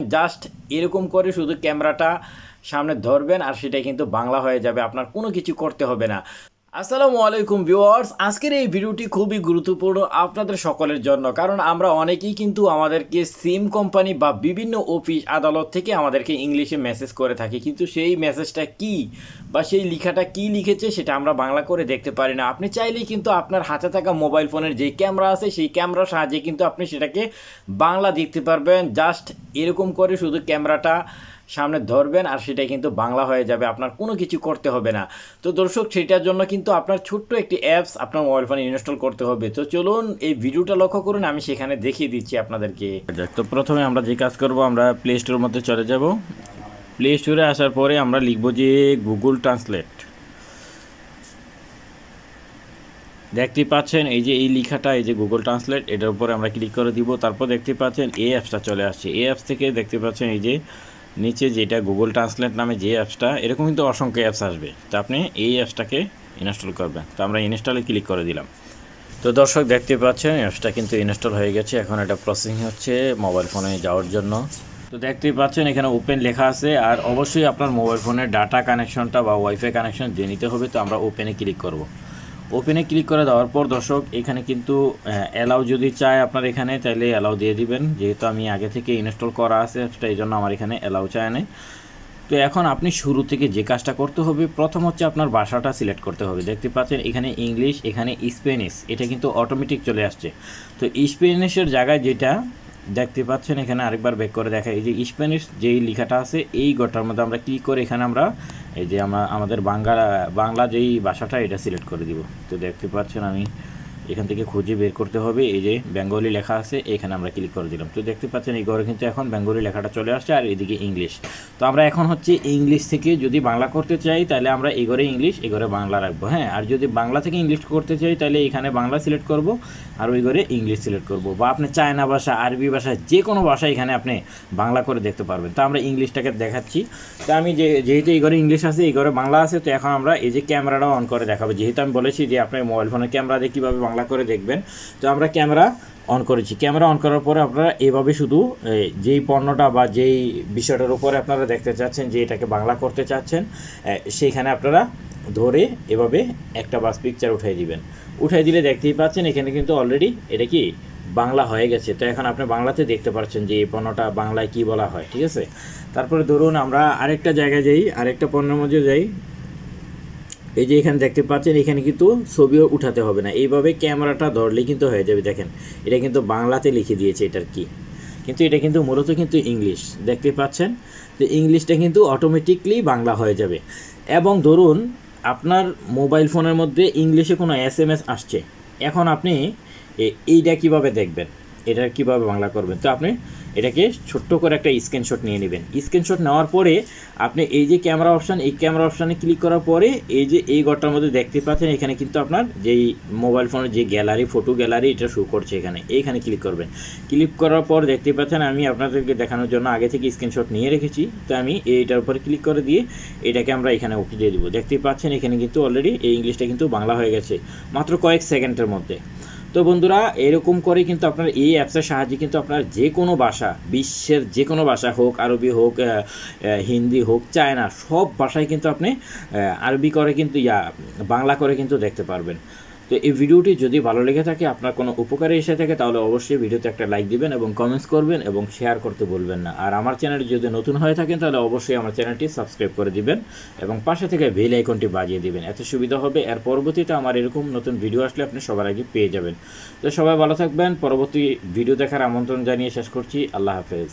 Just এরকম করে শুধু ক্যামেরাটা সামনে ধরবেন আর সেটা কিন্তু বাংলা হয়ে যাবে, আপনার কোনো কিছু করতে হবে না। আসসালামু আলাইকুম ভিউয়ার্স, আজকের এই ভিডিওটি খুবই গুরুত্বপূর্ণ আপনাদের সকলের জন্য, কারণ আমরা অনেকেই কিন্তু আমাদেরকে সিম কোম্পানি বা বিভিন্ন অফিস আদালত থেকে আমাদেরকে ইংলিশে মেসেজ করে থাকি, কিন্তু সেই মেসেজটা কি বা সেই লেখাটা কি লিখেছে সেটা আমরা বাংলা করে দেখতে পারি না। আপনি চাইলেই কিন্তু আপনার হাতে থাকা মোবাইল ফোনের যে ক্যামেরা আছে সেই ক্যামেরার সাহায্যে কিন্তু আপনি সেটাকে বাংলা দেখতে পারবেন। জাস্ট এরকম করে শুধু ক্যামেরাটা সামনে ধরবেন আর সেটা কিন্তু বাংলা হয়ে যাবে, আপনার কোনো কিছু করতে হবে না। তো দর্শক, সেটার জন্য কিন্তু আপনার ছোট্ট একটি অ্যাপস আপনার মোবাইল ফোনে ইনস্টল করতে হবে। তো চলুন এই ভিডিওটা লক্ষ্য করুন, আমি সেখানে দেখিয়ে দিচ্ছি আপনাদেরকে। তো প্রথমে আমরা যে কাজ করব, আমরা প্লে স্টোরের মধ্যে চলে যাব। প্লে স্টোরে আসার পরে আমরা লিখব যে গুগল ট্রান্সলেট। দেখতে পাচ্ছেন এই যে এই লেখাটা, এই যে গুগল ট্রান্সলেট, এটার উপরে আমরা ক্লিক করে দিব। তারপর দেখতে পাচ্ছেন এই অ্যাপসটা চলে আসছে। এই অ্যাপস থেকে দেখতে পাচ্ছেন এই যে নিচে যেটা গুগল ট্রান্সলেট নামে যে অ্যাপসটা, এরকম কিন্তু অসংখ্য অ্যাপস আসবে। তো আপনি এই অ্যাপসটাকে ইনস্টল করবেন। তো আমরা ইনস্টলে ক্লিক করে দিলাম। তো দর্শক দেখতে পাচ্ছেন অ্যাপসটা কিন্তু ইনস্টল হয়ে গেছে। এখন এটা প্রসেসিং হচ্ছে মোবাইল ফোনে যাওয়ার জন্য। তো দেখতেই পাচ্ছেন এখানে ওপেন লেখা আছে, আর অবশ্যই আপনার মোবাইল ফোনের ডাটা কানেকশনটা বা ওয়াইফাই কানেকশন দিয়ে নিতে হবে। তো আমরা ওপেনে ক্লিক করব। ওপেনে ক্লিক করে দেওয়ার পর দর্শক এখানে কিন্তু অ্যালাউ যদি চায় আপনার এখানে, তাহলে অ্যালাউ দিয়ে দিবেন। যেহেতু আমি আগে থেকে ইনস্টল করা আছে অ্যাপসটা, এই জন্য আমার এখানে অ্যালাউ চায় না। তো এখন আপনি শুরু থেকে যে কাজটা করতে হবে, প্রথম হচ্ছে আপনার ভাষাটা সিলেক্ট করতে হবে। দেখতে পাচ্ছেন এখানে ইংলিশ, এখানে স্প্যানিশ, এটা কিন্তু অটোমেটিক চলে আসছে। তো স্প্যানিশের জায়গায় যেটা দেখতে পাচ্ছেন এখানে আরেকবার ব্যাক করে দেখা, এই যে স্প্যানিশ যেই লেখাটা আছে এই গোটার মধ্যে আমরা ক্লিক করে এখানে আমরা এই যে আমাদের বাংলা যেই ভাষাটা এটা সিলেক্ট করে দিব। তো দেখতে পাচ্ছেন আমি এখান থেকে খুঁজে বের করতে হবে, এই যে বেঙ্গলি লেখা আছে এখানে আমরা ক্লিক করে দিলাম। তো দেখতে পাচ্ছেন এই ঘরে কিন্তু এখন বেঙ্গলি লেখাটা চলে আসছে, আর এদিকে ইংলিশ। তো আমরা এখন হচ্ছে ইংলিশ থেকে যদি বাংলা করতে চাই তাহলে আমরা এই ঘরে ইংলিশ, এই ঘরে বাংলা রাখবো। হ্যাঁ, আর যদি বাংলা থেকে ইংলিশ করতে চাই তাহলে এখানে বাংলা সিলেক্ট করব আর ওই ঘরে ইংলিশ সিলেক্ট করব। বা আপনি চায়না ভাষা, আরবি ভাষা, যে কোনো ভাষা এখানে আপনি বাংলা করে দেখতে পারবেন। তো আমরা ইংলিশটাকে দেখাচ্ছি। তো আমি যেহেতু এই ঘরে ইংলিশ আছে, এই ঘরে বাংলা আছে, তো এখন আমরা এই যে ক্যামেরাটা অন করে দেখাবো। যেহেতু আমি বলেছি যে আপনি মোবাইল ফোনের ক্যামেরা দিয়ে কীভাবে বাংলা করে দেখবেন, তো আমরা ক্যামেরা অন করেছি। ক্যামেরা অন করার পরে আপনারা এভাবে শুধু যেই পণ্যটা বা যেই বিষয়টার উপরে আপনারা দেখতে চাচ্ছেন যে এটাকে বাংলা করতে চাচ্ছেন, সেইখানে আপনারা ধরে এভাবে একটা বাস পিকচার উঠাই দিবেন। উঠাই দিলে দেখতেই পাচ্ছেন এখানে কিন্তু অলরেডি এটা কি বাংলা হয়ে গেছে। তো এখন আপনি বাংলাতে দেখতে পাচ্ছেন যে এই পণ্যটা বাংলায় কি বলা হয়। ঠিক আছে, তারপরে ধরুন আমরা আরেকটা জায়গায় যাই, আরেকটা পণ্যের মধ্যে যাই। এই যে এখানে দেখতে পাচ্ছেন এখানে কিন্তু ছবিও উঠাতে হবে না, এইভাবে ক্যামেরাটা ধরলেই কিন্তু হয়ে যাবে। দেখেন এটা কিন্তু বাংলাতে লিখে দিয়েছে এটার কি, কিন্তু এটা কিন্তু মূলত কিন্তু ইংলিশ। দেখতে পাচ্ছেন যে ইংলিশটা কিন্তু অটোমেটিকলি বাংলা হয়ে যাবে। এবং ধরুন আপনার মোবাইল ফোনের মধ্যে ইংলিশে কোনো SMS আসছে, এখন আপনি এইটা কিভাবে দেখবেন, এটা কিভাবে বাংলা করবেন। তো আপনি এটাকে ছোট্ট করে একটা স্ক্রিনশট নিয়ে নেবেন। স্ক্রিনশট নেওয়ার পরে আপনি এই যে ক্যামেরা অপশান, এই ক্যামেরা অপশানে ক্লিক করার পরে এই যে এই ঘরটার মধ্যে দেখতে পাচ্ছেন এখানে কিন্তু আপনার যেই মোবাইল ফোনের যে গ্যালারি, ফটো গ্যালারি, এটা শো করছে এইখানে ক্লিক করবেন। ক্লিক করার পর দেখতে পাচ্ছেন আমি আপনাদেরকে দেখানোর জন্য আগে থেকে স্ক্রিনশট নিয়ে রেখেছি। তো আমি এইটার উপরে ক্লিক করে দিয়ে এটাকে আমরা এখানে ওকে দিয়ে দেবো। দেখতেই পাচ্ছেন এখানে কিন্তু অলরেডি এই ইংলিশটা কিন্তু বাংলা হয়ে গেছে মাত্র কয়েক সেকেন্ডের মধ্যে। তো বন্ধুরা, এরকম করে কিন্তু আপনার এই অ্যাপসের সাহায্যে কিন্তু আপনার যে কোনো ভাষা, বিশ্বের যে কোনো ভাষা হোক, আরবি হোক, হিন্দি হোক, চায়না, সব ভাষায় কিন্তু আপনি আরবি করে কিন্তু বাংলা করে কিন্তু দেখতে পারবেন। তো এই ভিডিওটি যদি ভালো লেগে থাকে, আপনার কোনো উপকারে এসে থাকে, তাহলে অবশ্যই ভিডিওতে একটা লাইক দিবেন এবং কমেন্টস করবেন এবং শেয়ার করতে বলবেন না। আর আমার চ্যানেলটি যদি নতুন হয়ে থাকেন তাহলে অবশ্যই আমার চ্যানেলটি সাবস্ক্রাইব করে দিবেন এবং পাশে থেকে বেল আইকনটি বাজিয়ে দিবেন। এত সুবিধা হবে, এর পরবর্তীতে আমার এরকম নতুন ভিডিও আসলে আপনি সবার আগে পেয়ে যাবেন। তো সবাই ভালো থাকবেন। পরবর্তী ভিডিও দেখার আমন্ত্রণ জানিয়ে শেষ করছি। আল্লাহ হাফেজ।